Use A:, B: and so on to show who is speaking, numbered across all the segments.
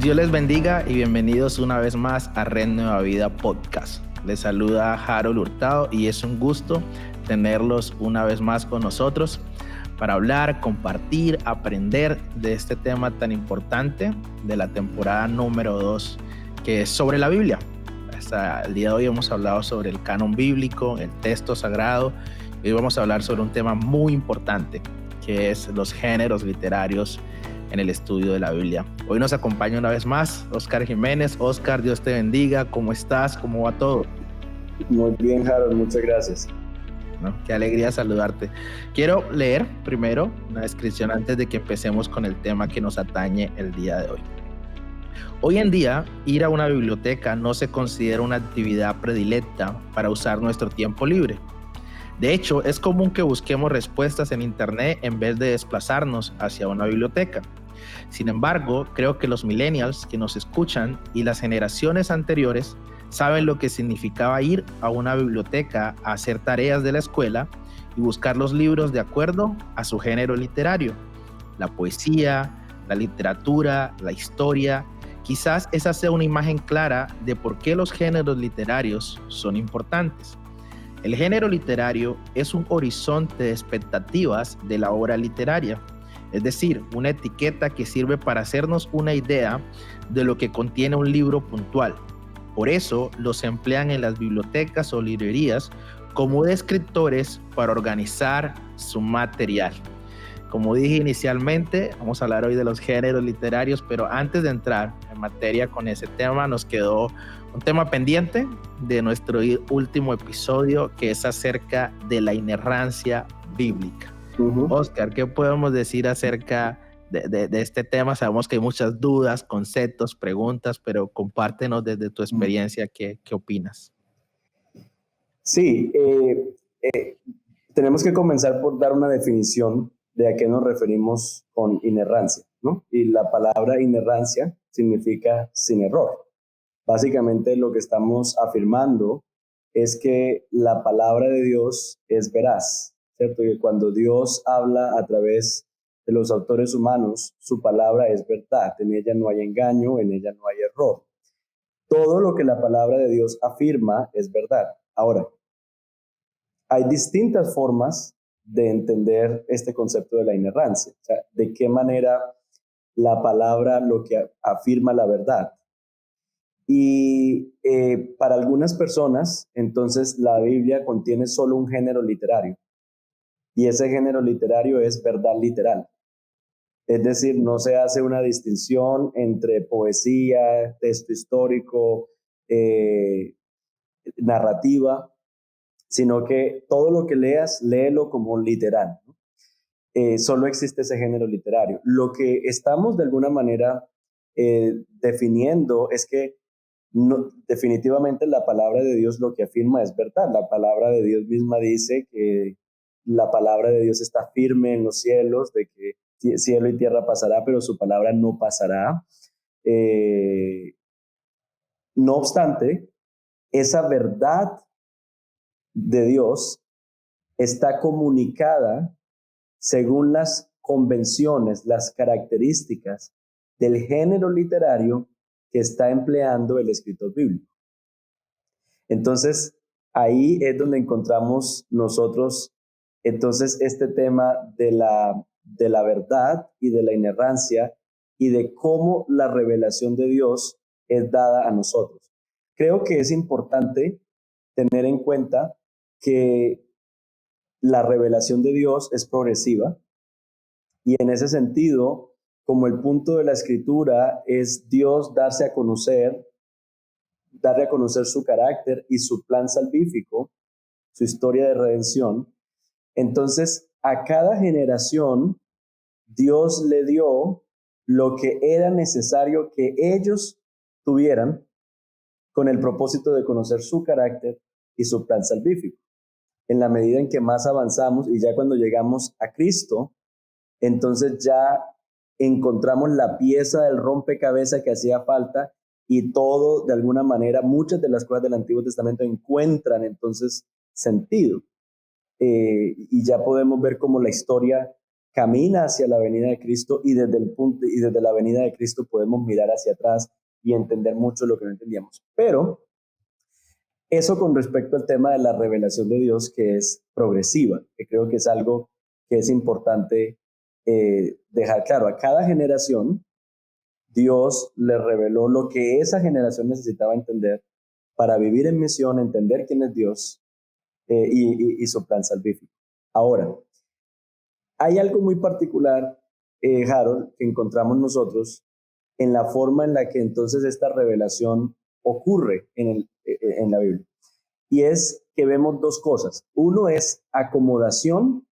A: Dios les bendiga y bienvenidos una vez más a Red Nueva Vida Podcast. Les saluda Harold Hurtado y es un gusto tenerlos una vez más con nosotros para hablar, compartir, aprender de este tema tan importante de la temporada número 2, que es sobre la Biblia. Hasta el día de hoy hemos hablado sobre el canon bíblico, el texto sagrado, y hoy vamos a hablar sobre un tema muy importante, que es los géneros literarios en el estudio de la Biblia. Hoy nos acompaña una vez más Oscar Jiménez. Oscar, Dios te bendiga. ¿Cómo estás? ¿Cómo va todo?
B: Muy bien, Harold, muchas gracias.
A: ¿No? Qué alegría saludarte. Quiero leer primero una descripción antes de que empecemos con el tema que nos atañe el día de hoy. Hoy en día, ir a una biblioteca no se considera una actividad predilecta para usar nuestro tiempo libre. De hecho, es común que busquemos respuestas en Internet en vez de desplazarnos hacia una biblioteca. Sin embargo, creo que los millennials que nos escuchan y las generaciones anteriores saben lo que significaba ir a una biblioteca a hacer tareas de la escuela y buscar los libros de acuerdo a su género literario. La poesía, la literatura, la historia. Quizás esa sea una imagen clara de por qué los géneros literarios son importantes. El género literario es un horizonte de expectativas de la obra literaria, es decir, una etiqueta que sirve para hacernos una idea de lo que contiene un libro puntual. Por eso los emplean en las bibliotecas o librerías como descriptores para organizar su material. Como dije inicialmente, vamos a hablar hoy de los géneros literarios, pero antes de entrar en materia con ese tema, nos quedó un tema pendiente de nuestro último episodio, que es acerca de la inerrancia bíblica. Oscar, ¿qué podemos decir acerca de este tema? Sabemos que hay muchas dudas, conceptos, preguntas, pero compártenos desde tu experiencia qué opinas.
B: Sí, tenemos que comenzar por dar una definición de a qué nos referimos con inerrancia, ¿no? Y la palabra inerrancia significa sin error. Básicamente lo que estamos afirmando es que la palabra de Dios es veraz, ¿cierto? Que cuando Dios habla a través de los autores humanos, su palabra es verdad, en ella no hay engaño, en ella no hay error. Todo lo que la palabra de Dios afirma es verdad. Ahora, hay distintas formas de entender este concepto de la inerrancia, o sea, de qué manera la palabra lo que afirma la verdad. Y para algunas personas, entonces, la Biblia contiene solo un género literario, y ese género literario es verdad literal. Es decir, no se hace una distinción entre poesía, texto histórico, narrativa, sino que todo lo que leas, léelo como literal. Solo existe ese género literario. Lo que estamos de alguna manera definiendo es que no, definitivamente la palabra de Dios lo que afirma es verdad. La palabra de Dios misma dice que la palabra de Dios está firme en los cielos, de que cielo y tierra pasará, pero su palabra no pasará. No obstante, esa verdad de Dios está comunicada según las convenciones, las características del género literario que está empleando el escritor bíblico. Entonces, ahí es donde encontramos nosotros entonces este tema de la verdad y de la inerrancia y de cómo la revelación de Dios es dada a nosotros. Creo que es importante tener en cuenta que la revelación de Dios es progresiva y en ese sentido, como el punto de la escritura es Dios darle a conocer su carácter y su plan salvífico, su historia de redención, entonces a cada generación Dios le dio lo que era necesario que ellos tuvieran con el propósito de conocer su carácter y su plan salvífico. En la medida en que más avanzamos y ya cuando llegamos a Cristo, entonces ya encontramos la pieza del rompecabezas que hacía falta y todo, de alguna manera, muchas de las cosas del Antiguo Testamento encuentran entonces sentido. Y ya podemos ver cómo la historia camina hacia la venida de Cristo y desde la venida de Cristo podemos mirar hacia atrás y entender mucho lo que no entendíamos. Pero eso con respecto al tema de la revelación de Dios, que es progresiva, que creo que es algo que es importante dejar claro. A cada generación, Dios le reveló lo que esa generación necesitaba entender para vivir en misión, entender quién es Dios y su plan salvífico. Ahora, hay algo muy particular, Harold, que encontramos nosotros en la forma en la que entonces esta revelación ocurre en la Biblia. Y es que vemos dos cosas. Uno es acomodación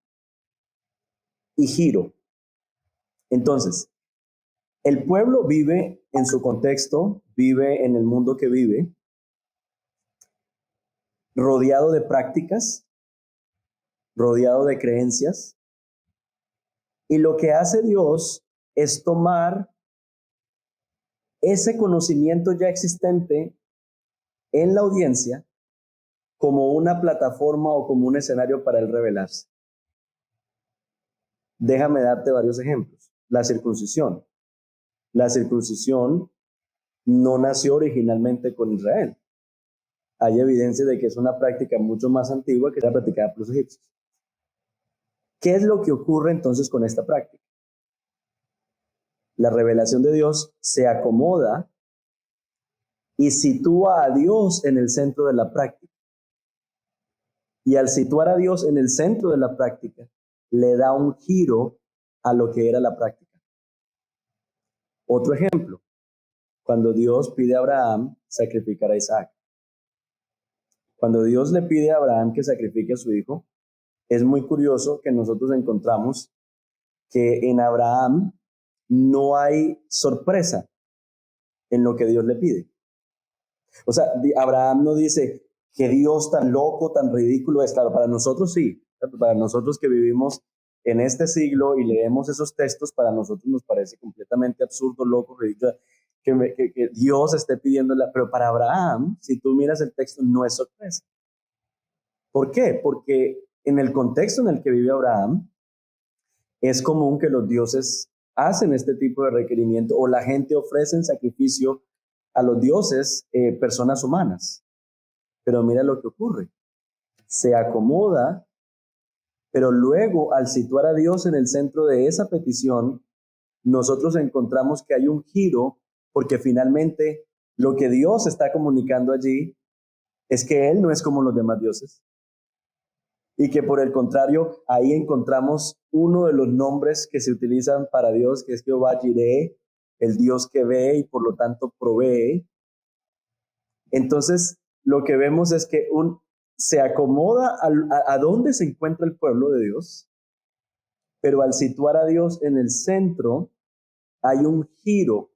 B: y giro. Entonces, el pueblo vive en su contexto, vive en el mundo que vive, rodeado de prácticas, rodeado de creencias. Y lo que hace Dios es tomar ese conocimiento ya existente en la audiencia como una plataforma o como un escenario para él revelarse. Déjame darte varios ejemplos. La circuncisión. La circuncisión no nació originalmente con Israel. Hay evidencia de que es una práctica mucho más antigua que era practicada por los egipcios. ¿Qué es lo que ocurre entonces con esta práctica? La revelación de Dios se acomoda y sitúa a Dios en el centro de la práctica. Y al situar a Dios en el centro de la práctica, le da un giro a lo que era la práctica. Otro ejemplo, cuando Dios pide a Abraham sacrificar a Isaac. Cuando Dios le pide a Abraham que sacrifique a su hijo, es muy curioso que nosotros encontramos que en Abraham no hay sorpresa en lo que Dios le pide. O sea, Abraham no dice que Dios tan loco, tan ridículo es. Claro, para nosotros sí, para nosotros que vivimos en este siglo y leemos esos textos, para nosotros nos parece completamente absurdo, loco, ridículo, que Dios esté pidiéndola, pero para Abraham, si tú miras el texto, no es sorpresa. ¿Por qué? Porque en el contexto en el que vive Abraham, es común que los dioses hacen este tipo de requerimiento o la gente ofrece en sacrificio a los dioses personas humanas. Pero mira lo que ocurre. Se acomoda, pero luego al situar a Dios en el centro de esa petición, nosotros encontramos que hay un giro porque finalmente lo que Dios está comunicando allí es que Él no es como los demás dioses. Y que por el contrario, ahí encontramos uno de los nombres que se utilizan para Dios, que es Jehová Jireh, el Dios que ve y por lo tanto provee. Entonces, lo que vemos es que se acomoda a dónde se encuentra el pueblo de Dios, pero al situar a Dios en el centro, hay un giro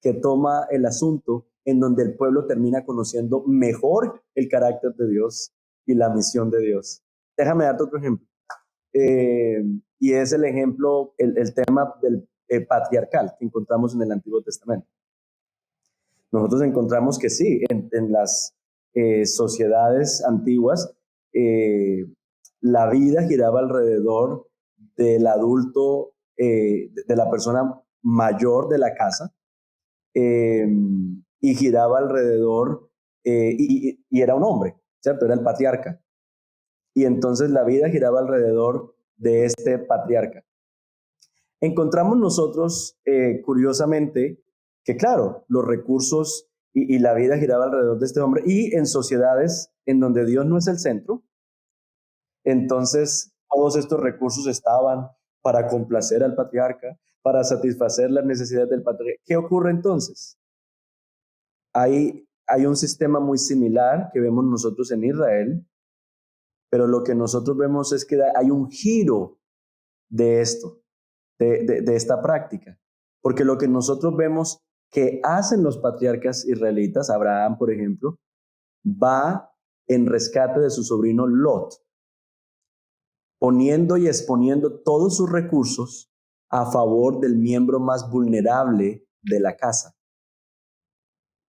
B: que toma el asunto en donde el pueblo termina conociendo mejor el carácter de Dios y la misión de Dios. Déjame darte otro ejemplo. Y es el ejemplo, el tema del patriarcal que encontramos en el Antiguo Testamento. Nosotros encontramos que sí, en las sociedades antiguas, la vida giraba alrededor del adulto, de la persona mayor de la casa, y giraba alrededor, y era un hombre, ¿cierto? Era el patriarca. Y entonces la vida giraba alrededor de este patriarca. Encontramos nosotros, curiosamente, que claro, los recursos y la vida giraba alrededor de este hombre, y en sociedades en donde Dios no es el centro, entonces todos estos recursos estaban para complacer al patriarca, para satisfacer las necesidades del patriarca. ¿Qué ocurre entonces? Hay un sistema muy similar que vemos nosotros en Israel, pero lo que nosotros vemos es que hay un giro de esto, de esta práctica. Porque lo que nosotros vemos que hacen los patriarcas israelitas, Abraham, por ejemplo, va en rescate de su sobrino Lot, poniendo y exponiendo todos sus recursos a favor del miembro más vulnerable de la casa.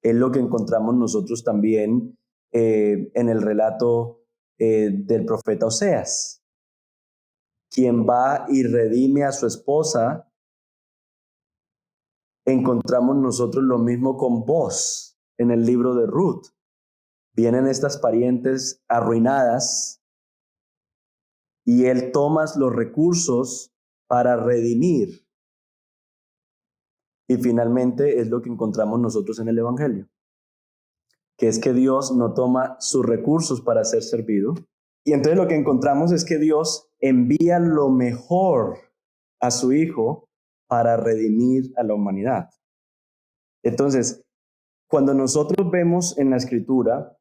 B: Es lo que encontramos nosotros también en el relato del profeta Oseas. quien va y redime a su esposa, encontramos nosotros lo mismo con Boaz en el libro de Ruth. Vienen estas parientes arruinadas y él toma los recursos para redimir. Y finalmente es lo que encontramos nosotros en el Evangelio, que es que Dios no toma sus recursos para ser servido. Y entonces lo que encontramos es que Dios envía lo mejor a su Hijo para redimir a la humanidad. Entonces, cuando nosotros vemos en la Escritura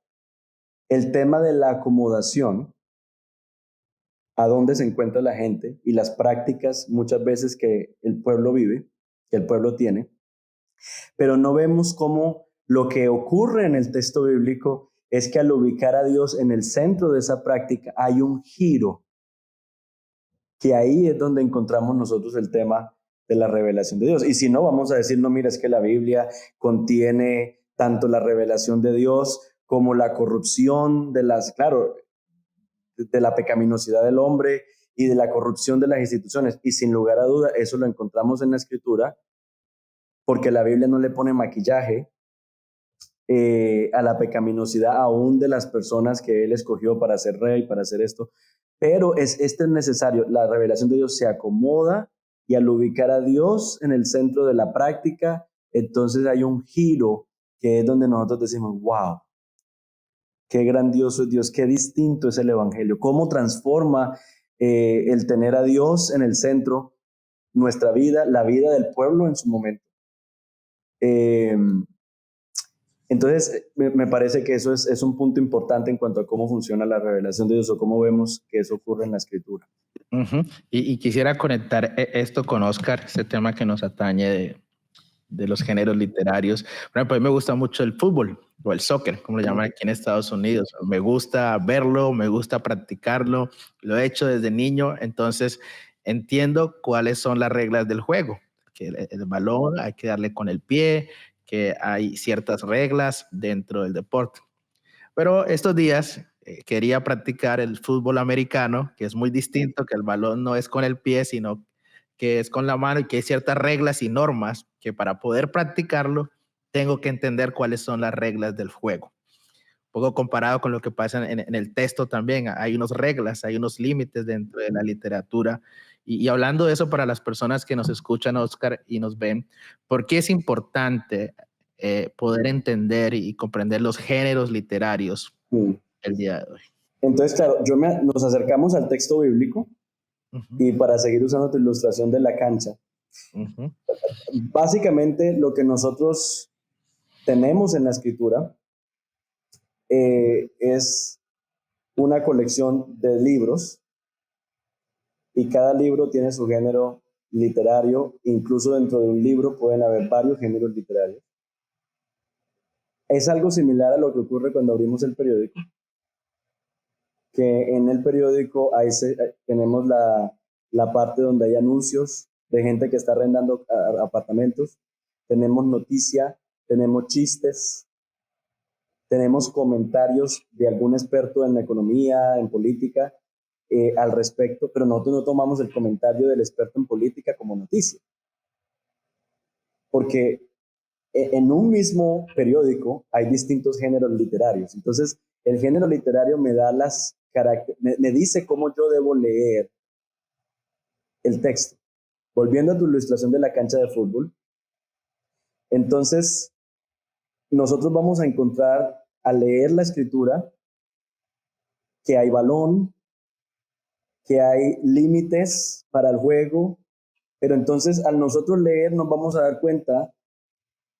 B: el tema de la acomodación, a dónde se encuentra la gente y las prácticas muchas veces que el pueblo vive, que el pueblo tiene, pero no vemos cómo lo que ocurre en el texto bíblico es que al ubicar a Dios en el centro de esa práctica hay un giro, que ahí es donde encontramos nosotros el tema de la revelación de Dios. Y si no, vamos a decir, no, mira, es que la Biblia contiene tanto la revelación de Dios como la corrupción de de la pecaminosidad del hombre y de la corrupción de las instituciones. Y sin lugar a duda, eso lo encontramos en la Escritura, porque la Biblia no le pone maquillaje a la pecaminosidad aún de las personas que él escogió para ser rey, para hacer esto. Pero este es necesario. La revelación de Dios se acomoda y al ubicar a Dios en el centro de la práctica, entonces hay un giro que es donde nosotros decimos, wow, qué grandioso es Dios, qué distinto es el Evangelio, cómo transforma el tener a Dios en el centro nuestra vida, la vida del pueblo en su momento. Entonces, me parece que eso es un punto importante en cuanto a cómo funciona la revelación de Dios o cómo vemos que eso ocurre en la Escritura.
A: Y quisiera conectar esto con Oscar, este tema que nos atañe de los géneros literarios. Por ejemplo, a mí me gusta mucho el fútbol o el soccer, como lo llaman aquí en Estados Unidos. Me gusta verlo, me gusta practicarlo, lo he hecho desde niño, entonces entiendo cuáles son las reglas del juego, que el balón hay que darle con el pie, que hay ciertas reglas dentro del deporte. Pero estos días quería practicar el fútbol americano, que es muy distinto, que el balón no es con el pie, sino que es con la mano y que hay ciertas reglas y normas que para poder practicarlo tengo que entender cuáles son las reglas del juego. Un poco comparado con lo que pasa en el texto también, hay unas reglas, hay unos límites dentro de la literatura. Y hablando de eso para las personas que nos escuchan, Oscar, y nos ven, ¿por qué es importante poder entender y comprender los géneros literarios el día de hoy?
B: Entonces, claro, nos acercamos al texto bíblico y para seguir usando tu ilustración de la cancha, básicamente lo que nosotros tenemos en la Escritura es una colección de libros y cada libro tiene su género literario. Incluso dentro de un libro pueden haber varios géneros literarios. Es algo similar a lo que ocurre cuando abrimos el periódico, que en el periódico tenemos la parte donde hay anuncios de gente que está arrendando apartamentos, tenemos noticia, tenemos chistes, tenemos comentarios de algún experto en economía, en política, al respecto, pero nosotros no tomamos el comentario del experto en política como noticia. Porque en un mismo periódico hay distintos géneros literarios. Entonces, el género literario me da me dice cómo yo debo leer el texto. Volviendo a tu ilustración de la cancha de fútbol, entonces nosotros vamos a encontrar al leer la escritura que hay balón, que hay límites para el juego, pero entonces al nosotros leer nos vamos a dar cuenta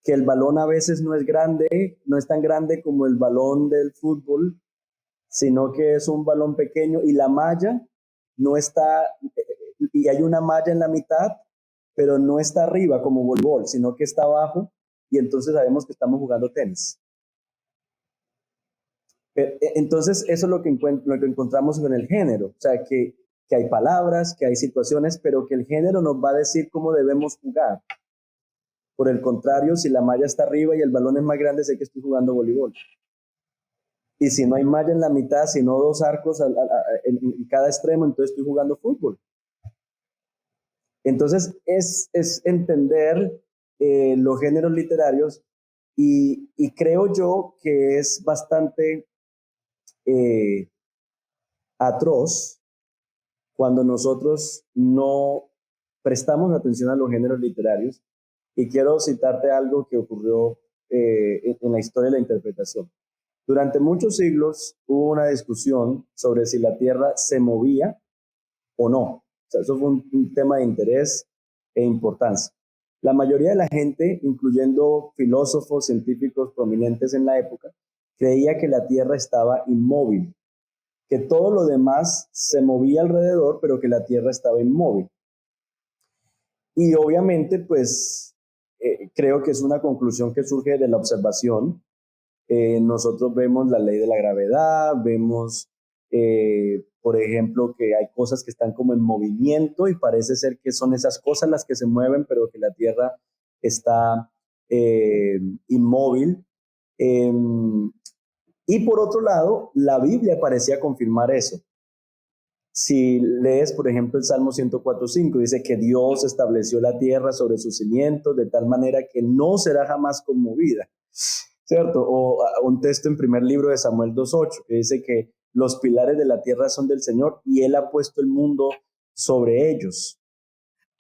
B: que el balón a veces no es grande, no es tan grande como el balón del fútbol, sino que es un balón pequeño y la malla no está, y hay una malla en la mitad, pero no está arriba como voleibol, sino que está abajo y entonces sabemos que estamos jugando tenis. Entonces eso es lo que encontramos en el género, o sea que hay palabras, que hay situaciones, pero que el género nos va a decir cómo debemos jugar. Por el contrario, si la malla está arriba y el balón es más grande, sé que estoy jugando voleibol. Y si no hay malla en la mitad, sino dos arcos en cada extremo, entonces estoy jugando fútbol. Entonces, es entender los géneros literarios y creo yo que es bastante eh, atroz cuando nosotros no prestamos atención a los géneros literarios. Y quiero citarte algo que ocurrió en la historia de la interpretación. Durante muchos siglos hubo una discusión sobre si la Tierra se movía o no. O sea, eso fue un tema de interés e importancia. La mayoría de la gente, incluyendo filósofos, científicos prominentes en la época, creía que la Tierra estaba inmóvil, que todo lo demás se movía alrededor, pero que la Tierra estaba inmóvil. Y obviamente, pues, creo que es una conclusión que surge de la observación. Nosotros vemos la ley de la gravedad, vemos, por ejemplo, que hay cosas que están como en movimiento y parece ser que son esas cosas las que se mueven, pero que la Tierra está inmóvil. Eh, y por otro lado, la Biblia parecía confirmar eso. Si lees, por ejemplo, el Salmo 104:5, dice que Dios estableció la tierra sobre sus cimientos de tal manera que no será jamás conmovida, ¿cierto? O un texto en primer libro de Samuel 2:8, que dice que los pilares de la tierra son del Señor y Él ha puesto el mundo sobre ellos.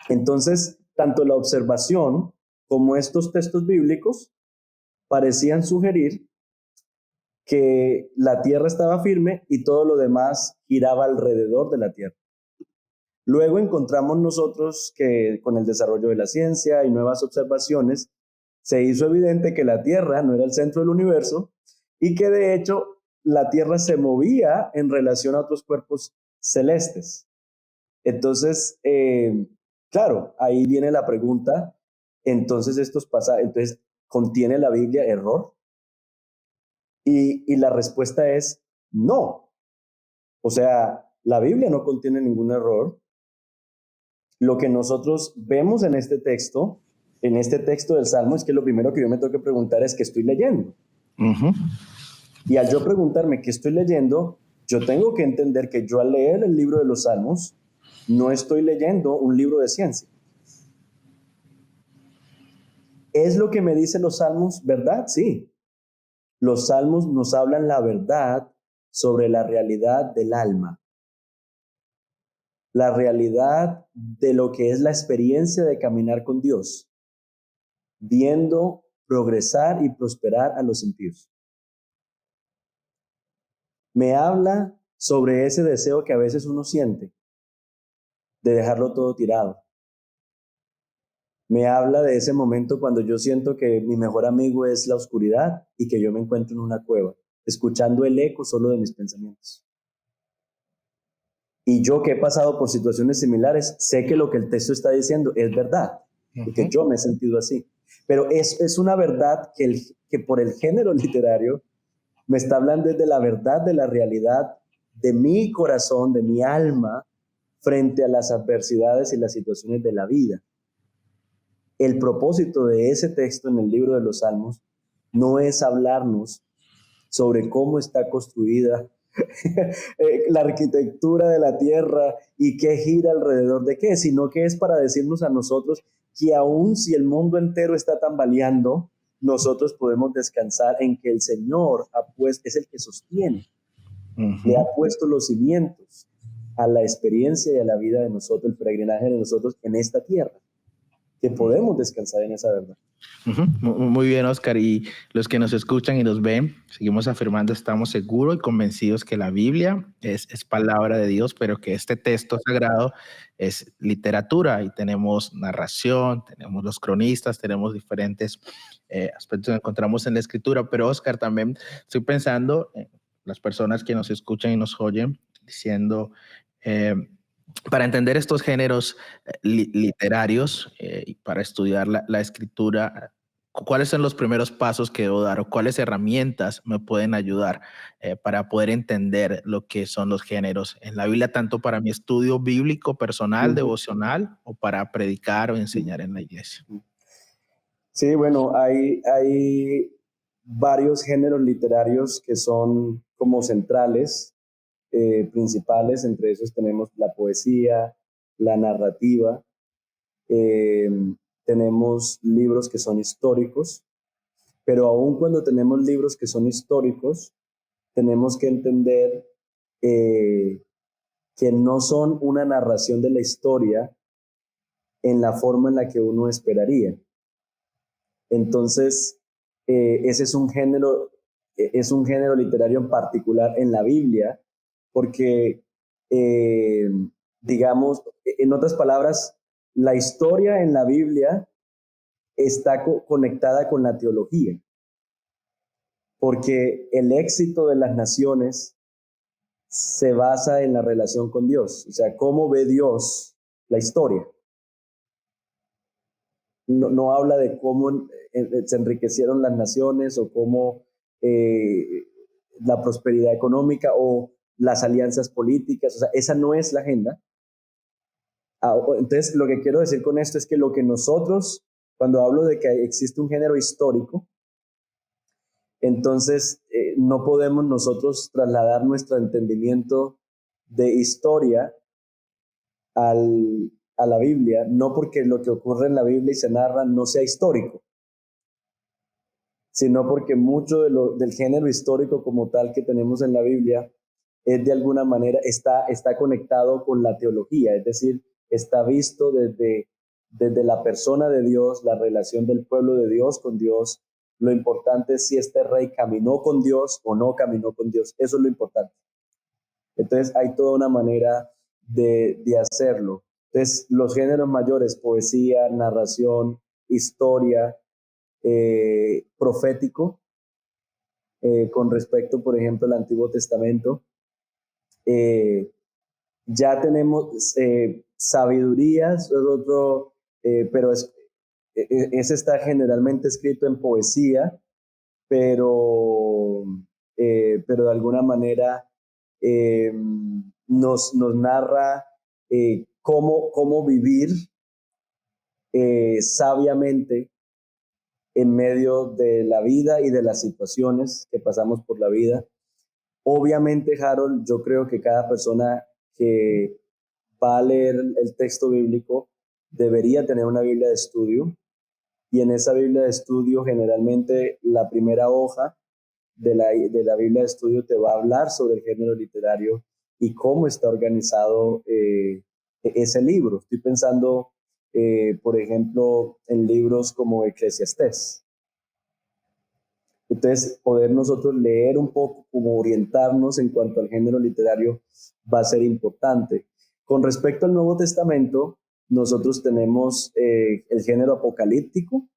B: Entonces, tanto la observación como estos textos bíblicos parecían sugerir que la tierra estaba firme y todo lo demás giraba alrededor de la tierra. Luego encontramos nosotros que con el desarrollo de la ciencia y nuevas observaciones, se hizo evidente que la Tierra no era el centro del universo y que de hecho la Tierra se movía en relación a otros cuerpos celestes. Entonces, claro, ahí viene la pregunta, entonces, ¿contiene la Biblia error? Y la respuesta es no. O sea, la Biblia no contiene ningún error. Lo que nosotros vemos en este texto del Salmo, es que lo primero que yo me tengo que preguntar es qué estoy leyendo. Y al yo preguntarme qué estoy leyendo, yo tengo que entender que yo al leer el libro de los Salmos, no estoy leyendo un libro de ciencia. ¿Es lo que me dicen los Salmos verdad? Sí. Los Salmos nos hablan la verdad sobre la realidad del alma, la realidad de lo que es la experiencia de caminar con Dios, viendo progresar y prosperar a los impíos. Me habla sobre ese deseo que a veces uno siente de dejarlo todo tirado. Me habla de ese momento cuando yo siento que mi mejor amigo es la oscuridad y que yo me encuentro en una cueva, escuchando el eco solo de mis pensamientos. Y yo que he pasado por situaciones similares, sé que lo que el texto está diciendo es verdad, porque yo me he sentido así. Pero es una verdad que por el género literario me está hablando de la verdad, de la realidad de mi corazón, de mi alma, frente a las adversidades y las situaciones de la vida. El propósito de ese texto en el libro de los Salmos no es hablarnos sobre cómo está construida la arquitectura de la tierra y qué gira alrededor de qué, sino que es para decirnos a nosotros que aun si el mundo entero está tambaleando, nosotros podemos descansar en que el Señor es el que sostiene, le ha puesto los cimientos a la experiencia y a la vida de nosotros, el peregrinaje de nosotros en esta tierra, que podemos descansar en esa verdad.
A: Muy bien, Oscar. Y los que nos escuchan y nos ven, seguimos afirmando, estamos seguros y convencidos que la Biblia es palabra de Dios, pero que este texto sagrado es literatura y tenemos narración, tenemos los cronistas, tenemos diferentes aspectos que encontramos en la escritura. Pero, Oscar, también estoy pensando en las personas que nos escuchan y nos oyen diciendo... para entender estos géneros literarios y para estudiar la escritura, ¿cuáles son los primeros pasos que debo dar o cuáles herramientas me pueden ayudar para poder entender lo que son los géneros en la Biblia, tanto para mi estudio bíblico personal, devocional, o para predicar o enseñar en la iglesia?
B: Sí, bueno, hay varios géneros literarios que son como centrales, principales. Entre esos tenemos la poesía, la narrativa. eh, tenemos libros que son históricos, pero aun cuando tenemos libros que son históricos, tenemos que entender eh, que no son una narración de la historia en la forma en la que uno esperaría. Entonces, ese es un género literario en particular en la Biblia, porque, eh, digamos, en otras palabras, la historia en la Biblia está conectada con la teología, porque el éxito de las naciones se basa en la relación con Dios, o sea, cómo ve Dios la historia. No habla de cómo se enriquecieron las naciones o cómo eh, la prosperidad económica o las alianzas políticas, o sea, esa no es la agenda. Entonces, lo que quiero decir con esto es que lo que nosotros, cuando hablo de que existe un género histórico, entonces no podemos nosotros trasladar nuestro entendimiento de historia a la Biblia, no porque lo que ocurre en la Biblia y se narra no sea histórico, sino porque mucho del género histórico como tal que tenemos en la Biblia es de alguna manera, está conectado con la teología, es decir, está visto desde la persona de Dios, la relación del pueblo de Dios con Dios. Lo importante es si este rey caminó con Dios o no caminó con Dios. Eso es lo importante. Entonces hay toda una manera de hacerlo. Entonces los géneros mayores, poesía, narración, historia, profético, con respecto, por ejemplo, al Antiguo Testamento. Ya tenemos sabidurías, es otro, pero ese está generalmente escrito en poesía, pero, pero de alguna manera nos narra cómo vivir sabiamente en medio de la vida y de las situaciones que pasamos por la vida. Obviamente, Harold, yo creo que cada persona que va a leer el texto bíblico debería tener una Biblia de estudio, y en esa Biblia de estudio generalmente la primera hoja de la Biblia de estudio te va a hablar sobre el género literario y cómo está organizado ese libro. Estoy pensando, por ejemplo, en libros como Eclesiastés. Entonces, poder nosotros leer un poco, como orientarnos en cuanto al género literario, va a ser importante. Con respecto al Nuevo Testamento, nosotros tenemos el género apocalíptico,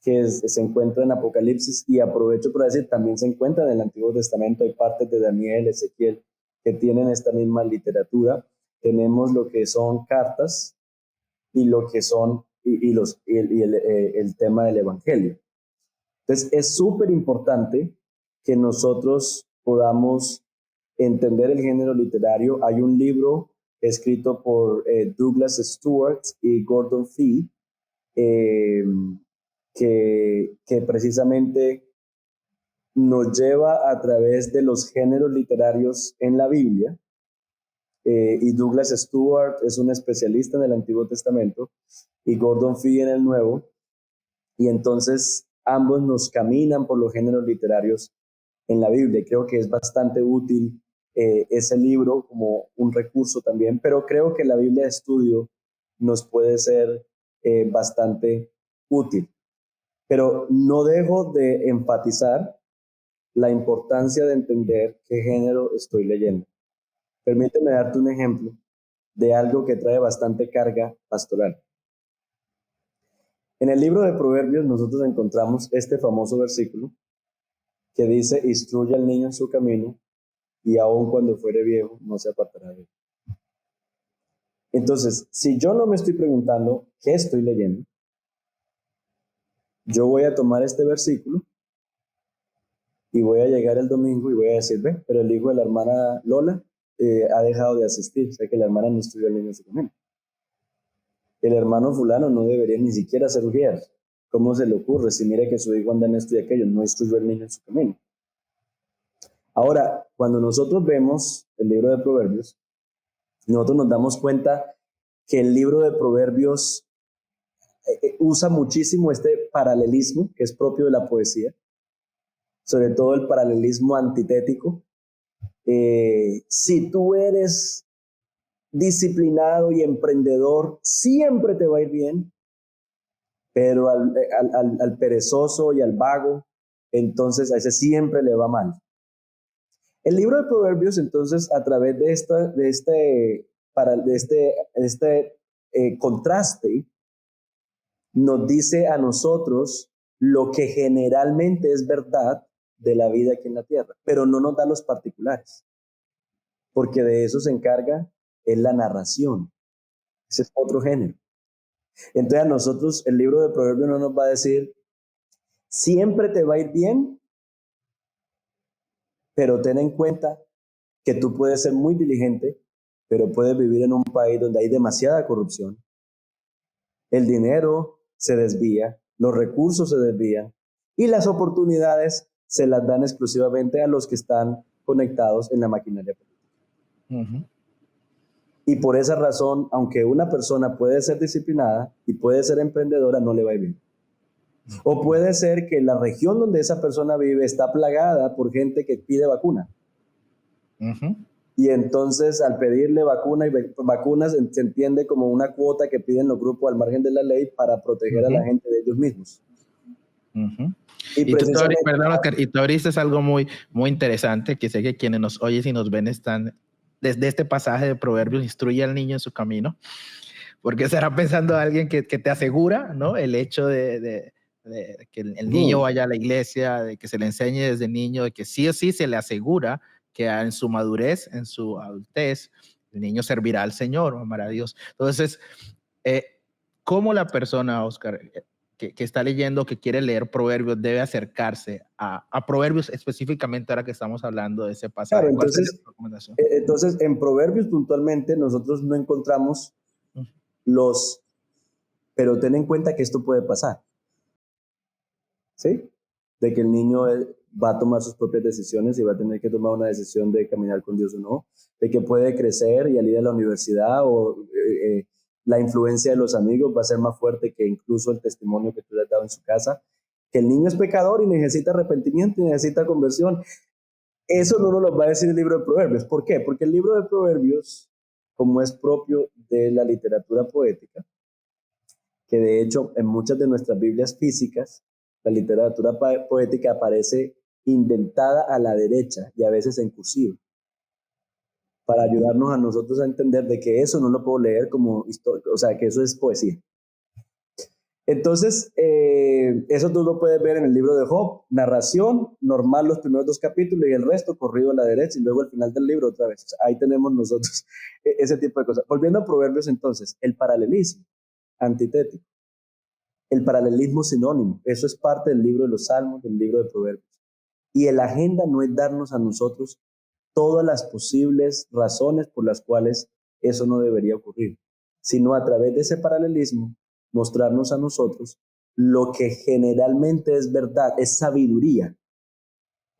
B: que se encuentra en Apocalipsis, y aprovecho para decir, también se encuentra en el Antiguo Testamento. Hay partes de Daniel, Ezequiel, que tienen esta misma literatura. Tenemos lo que son cartas y lo que son el tema del Evangelio. Entonces, es súper importante que nosotros podamos entender el género literario. Hay un libro escrito por Douglas Stewart y Gordon Fee, eh, que precisamente nos lleva a través de los géneros literarios en la Biblia. Y Douglas Stewart es un especialista en el Antiguo Testamento y Gordon Fee en el Nuevo. Y entonces ambos nos caminan por los géneros literarios en la Biblia. Creo que es bastante útil ese libro como un recurso también, pero creo que la Biblia de estudio nos puede ser bastante útil. Pero no dejo de enfatizar la importancia de entender qué género estoy leyendo. Permíteme darte un ejemplo de algo que trae bastante carga pastoral. En el libro de Proverbios nosotros encontramos este famoso versículo que dice: instruye al niño en su camino, y aun cuando fuere viejo no se apartará de él. Entonces, si yo no me estoy preguntando qué estoy leyendo, yo voy a tomar este versículo y voy a llegar el domingo y voy a decir, ve, pero el hijo de la hermana Lola ha dejado de asistir, o sea que la hermana no instruyó al niño en su camino. El hermano fulano no debería ni siquiera ser ujier. ¿Cómo se le ocurre? Si mira que su hijo anda en esto y aquello, no instruyó al niño en su camino. Ahora, cuando nosotros vemos el libro de Proverbios, nosotros nos damos cuenta que el libro de Proverbios usa muchísimo este paralelismo que es propio de la poesía, sobre todo el paralelismo antitético. Si tú eres disciplinado y emprendedor, siempre te va a ir bien, pero al perezoso y al vago, entonces a ese siempre le va mal. El libro de Proverbios, entonces, a través de este contraste, nos dice a nosotros lo que generalmente es verdad de la vida aquí en la tierra, pero no nos da los particulares, porque de eso se encarga es la narración. Ese es otro género. Entonces a nosotros el libro de Proverbios no nos va a decir, siempre te va a ir bien, pero ten en cuenta que tú puedes ser muy diligente, pero puedes vivir en un país donde hay demasiada corrupción. El dinero se desvía, los recursos se desvían y las oportunidades se las dan exclusivamente a los que están conectados en la maquinaria política. Uh-huh. Y por esa razón, aunque una persona puede ser disciplinada y puede ser emprendedora, no le va a ir bien. O puede ser que la región donde esa persona vive está plagada por gente que pide vacuna. Uh-huh. Y entonces al pedirle vacunas se entiende como una cuota que piden los grupos al margen de la ley para proteger a la gente de ellos mismos.
A: Uh-huh. Y tú abriste algo muy, muy interesante, que sé que quienes nos oyen y nos ven están desde este pasaje de Proverbios, instruye al niño en su camino, porque estará pensando alguien que te asegura, ¿no? El hecho de que el niño vaya a la iglesia, de que se le enseñe desde niño, de que sí o sí se le asegura que en su madurez, en su adultez, el niño servirá al Señor, amará a Dios. Entonces, ¿cómo la persona, Oscar, que está leyendo, que quiere leer Proverbios, debe acercarse a Proverbios específicamente ahora que estamos hablando de ese pasaje?
B: Claro, entonces, en Proverbios puntualmente nosotros no encontramos pero ten en cuenta que esto puede pasar, ¿sí? De que el niño va a tomar sus propias decisiones y va a tener que tomar una decisión de caminar con Dios o no, de que puede crecer y al ir a la universidad o la influencia de los amigos va a ser más fuerte que incluso el testimonio que tú le has dado en su casa, que el niño es pecador y necesita arrepentimiento y necesita conversión. Eso no nos lo va a decir el libro de Proverbios. ¿Por qué? Porque el libro de Proverbios, como es propio de la literatura poética, que de hecho en muchas de nuestras Biblias físicas, la literatura poética aparece indentada a la derecha y a veces en cursiva, para ayudarnos a nosotros a entender de que eso no lo puedo leer como historia, o sea, que eso es poesía. Entonces, eso tú lo puedes ver en el libro de Job, narración, normal los primeros 2 capítulos y el resto corrido a la derecha y luego al final del libro otra vez. O sea, ahí tenemos nosotros ese tipo de cosas. Volviendo a Proverbios entonces, el paralelismo antitético, el paralelismo sinónimo, eso es parte del libro de los Salmos, del libro de Proverbios. Y el agenda no es darnos a nosotros todas las posibles razones por las cuales eso no debería ocurrir, sino a través de ese paralelismo mostrarnos a nosotros lo que generalmente es verdad, es sabiduría.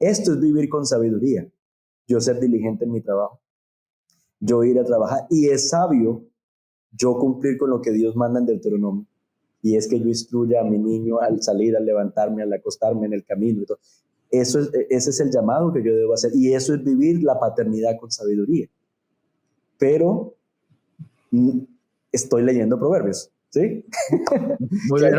B: Esto es vivir con sabiduría. Yo ser diligente en mi trabajo, yo ir a trabajar, y es sabio yo cumplir con lo que Dios manda en Deuteronomio, y es que yo instruya a mi niño al salir, al levantarme, al acostarme en el camino y todo. Ese es el llamado que yo debo hacer, y eso es vivir la paternidad con sabiduría. Pero estoy leyendo Proverbios, ¿sí?
A: Muy bien,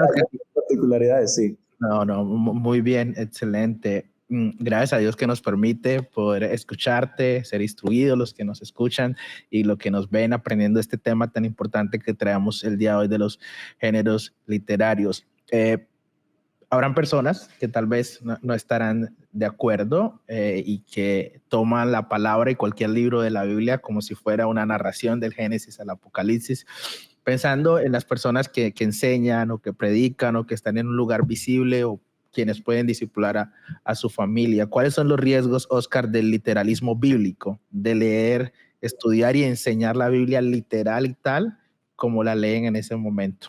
B: particularidades, sí.
A: No, muy bien, excelente. Gracias a Dios que nos permite poder escucharte, ser instruidos los que nos escuchan y los que nos ven aprendiendo este tema tan importante que traemos el día de hoy de los géneros literarios. Habrán personas que tal vez no estarán de acuerdo y que toman la palabra y cualquier libro de la Biblia como si fuera una narración del Génesis al Apocalipsis, pensando en las personas que enseñan o que predican o que están en un lugar visible o quienes pueden discipular a su familia. ¿Cuáles son los riesgos, Oscar, del literalismo bíblico, de leer, estudiar y enseñar la Biblia literal y tal como la leen en ese momento?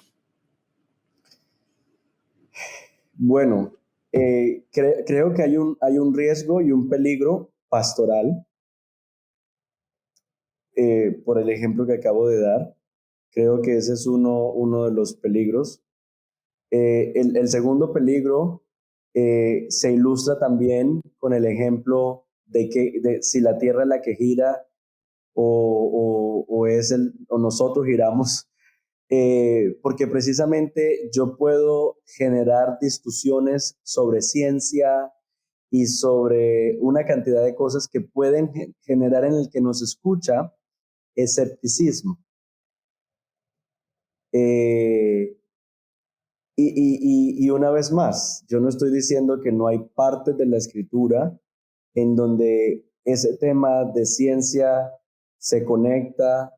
B: Bueno, creo que hay un riesgo y un peligro pastoral por el ejemplo que acabo de dar. Creo que ese es uno de los peligros. El segundo peligro se ilustra también con el ejemplo de si la tierra es la que gira o nosotros giramos, porque precisamente yo puedo generar discusiones sobre ciencia y sobre una cantidad de cosas que pueden generar en el que nos escucha escepticismo. Y una vez más, yo no estoy diciendo que no hay partes de la escritura en donde ese tema de ciencia se conecta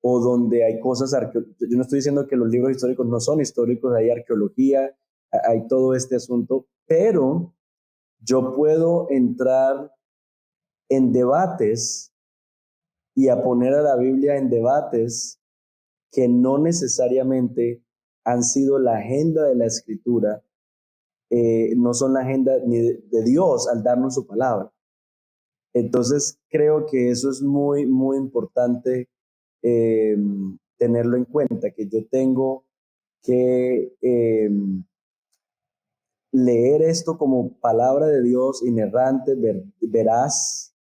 B: o donde hay cosas, yo no estoy diciendo que los libros históricos no son históricos, hay arqueología, hay todo este asunto, pero yo puedo entrar en debates y a poner a la Biblia en debates que no necesariamente han sido la agenda de la escritura, no son la agenda ni de Dios al darnos su palabra. Entonces creo que eso es muy, muy importante tenerlo en cuenta, que yo tengo que leer esto como palabra de Dios inerrante, veraz,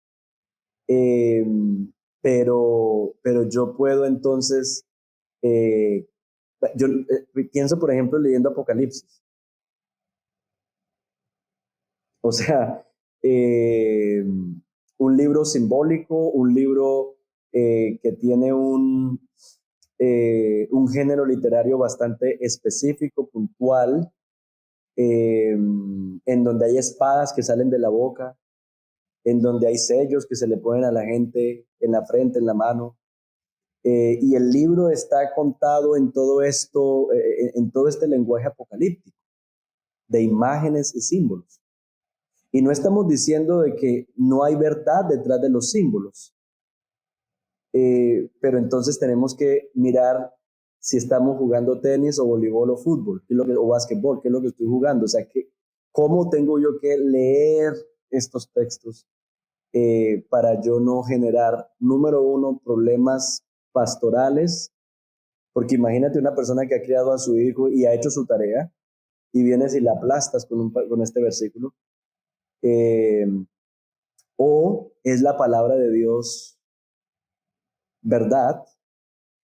B: eh, pero yo puedo entonces, yo pienso por ejemplo leyendo Apocalipsis, o sea, un libro simbólico, un libro que tiene un género literario bastante específico, puntual, en donde hay espadas que salen de la boca, en donde hay sellos que se le ponen a la gente en la frente, en la mano. Y el libro está contado en todo esto, en todo este lenguaje apocalíptico, de imágenes y símbolos. Y no estamos diciendo de que no hay verdad detrás de los símbolos, pero entonces tenemos que mirar si estamos jugando tenis o voleibol o fútbol, o básquetbol, qué es lo que estoy jugando. O sea, ¿cómo tengo yo que leer estos textos para yo no generar, número uno, problemas pastorales? Porque imagínate una persona que ha criado a su hijo y ha hecho su tarea y vienes y la aplastas con este versículo. O es la palabra de Dios verdad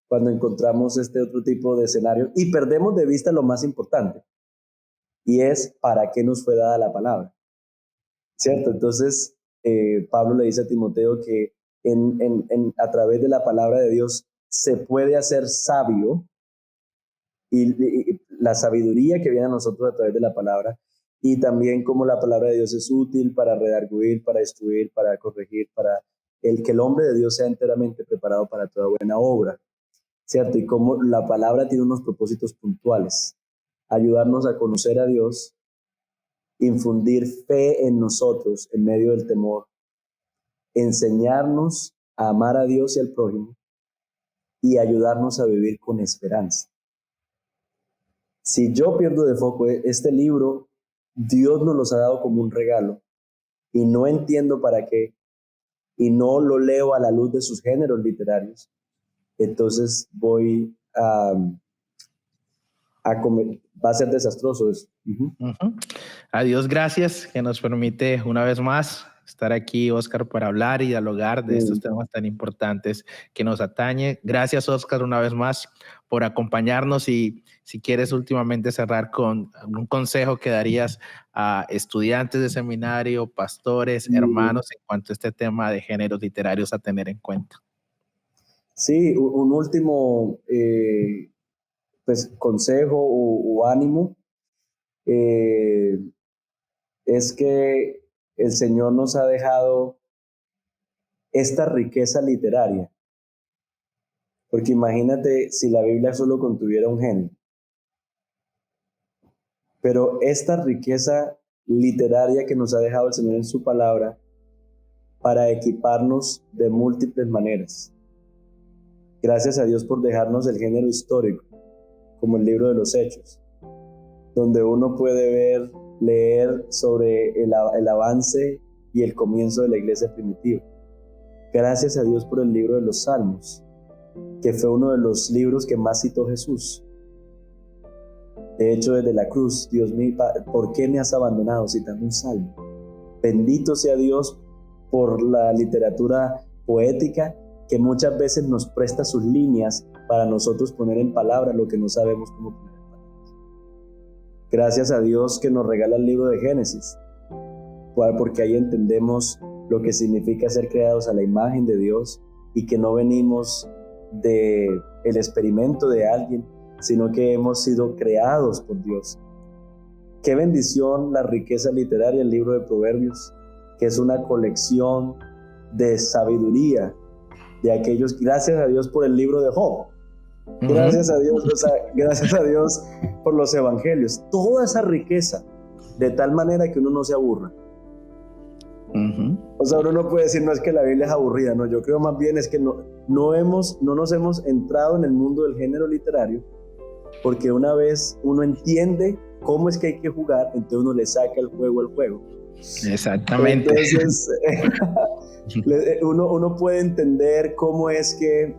B: cuando encontramos este otro tipo de escenario y perdemos de vista lo más importante, y es para qué nos fue dada la palabra, ¿cierto? Entonces, Pablo le dice a Timoteo que a través de la palabra de Dios se puede hacer sabio, y la sabiduría que viene a nosotros a través de la palabra, y también como la palabra de Dios es útil para redarguir, para instruir, para corregir, para que el hombre de Dios sea enteramente preparado para toda buena obra, ¿cierto? Y como la palabra tiene unos propósitos puntuales: ayudarnos a conocer a Dios, infundir fe en nosotros en medio del temor, enseñarnos a amar a Dios y al prójimo, y ayudarnos a vivir con esperanza. Si yo pierdo de foco este libro, Dios nos los ha dado como un regalo y no entiendo para qué, y no lo leo a la luz de sus géneros literarios, entonces va a ser desastroso eso.
A: A Dios gracias que nos permite una vez más estar aquí, Oscar, para hablar y dialogar de estos temas tan importantes que nos atañen. Gracias, Oscar, una vez más por acompañarnos, y si quieres últimamente cerrar con un consejo que darías a estudiantes de seminario, pastores, hermanos, en cuanto a este tema de géneros literarios a tener en cuenta.
B: Sí, un último pues, consejo o ánimo es que el Señor nos ha dejado esta riqueza literaria, porque imagínate si la Biblia solo contuviera un género, pero esta riqueza literaria que nos ha dejado el Señor en su palabra para equiparnos de múltiples maneras. Gracias a Dios por dejarnos el género histórico, como el libro de los Hechos, donde uno puede leer sobre el avance y el comienzo de la iglesia primitiva. Gracias a Dios por el libro de los Salmos, que fue uno de los libros que más citó Jesús. De hecho, desde la cruz, Dios mío, ¿por qué me has abandonado? Citando un salmo. Bendito sea Dios por la literatura poética que muchas veces nos presta sus líneas para nosotros poner en palabras lo que no sabemos cómo poner en palabras. Gracias a Dios que nos regala el libro de Génesis, porque ahí entendemos lo que significa ser creados a la imagen de Dios y que no venimos del experimento de alguien, sino que hemos sido creados por Dios. Qué bendición la riqueza literaria del libro de Proverbios, que es una colección de sabiduría de aquellos. Gracias a Dios por el libro de Job. Gracias a Dios, gracias a Dios por los evangelios. Toda esa riqueza, de tal manera que uno no se aburra. O sea, uno no puede decir, no es que la Biblia es aburrida, no, yo creo más bien es que no nos hemos entrado en el mundo del género literario, porque una vez uno entiende cómo es que hay que jugar, entonces uno le saca el juego al juego.
A: Exactamente.
B: Entonces, uno puede entender cómo es que,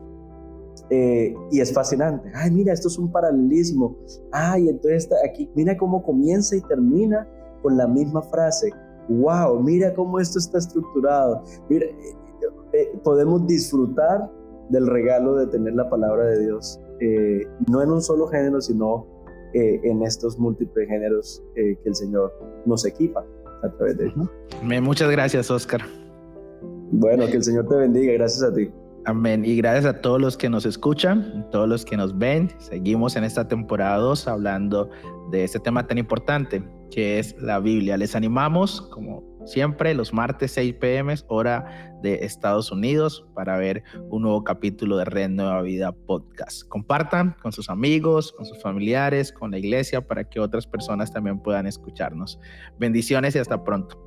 B: y es fascinante. Ay, mira, esto es un paralelismo. Ay, entonces aquí, mira cómo comienza y termina con la misma frase. Wow, mira cómo esto está estructurado. Mira, podemos disfrutar del regalo de tener la palabra de Dios, no en un solo género, sino en estos múltiples géneros que el Señor nos equipa a través de ellos.
A: Muchas gracias, Oscar.
B: Bueno, que el Señor te bendiga. Gracias a ti.
A: Amén. Y gracias a todos los que nos escuchan, todos los que nos ven. Seguimos en esta temporada 2 hablando de este tema tan importante que es la Biblia. Les animamos, como siempre, los martes 6 p.m. hora de Estados Unidos para ver un nuevo capítulo de Red Nueva Vida Podcast. Compartan con sus amigos, con sus familiares, con la iglesia para que otras personas también puedan escucharnos. Bendiciones y hasta pronto.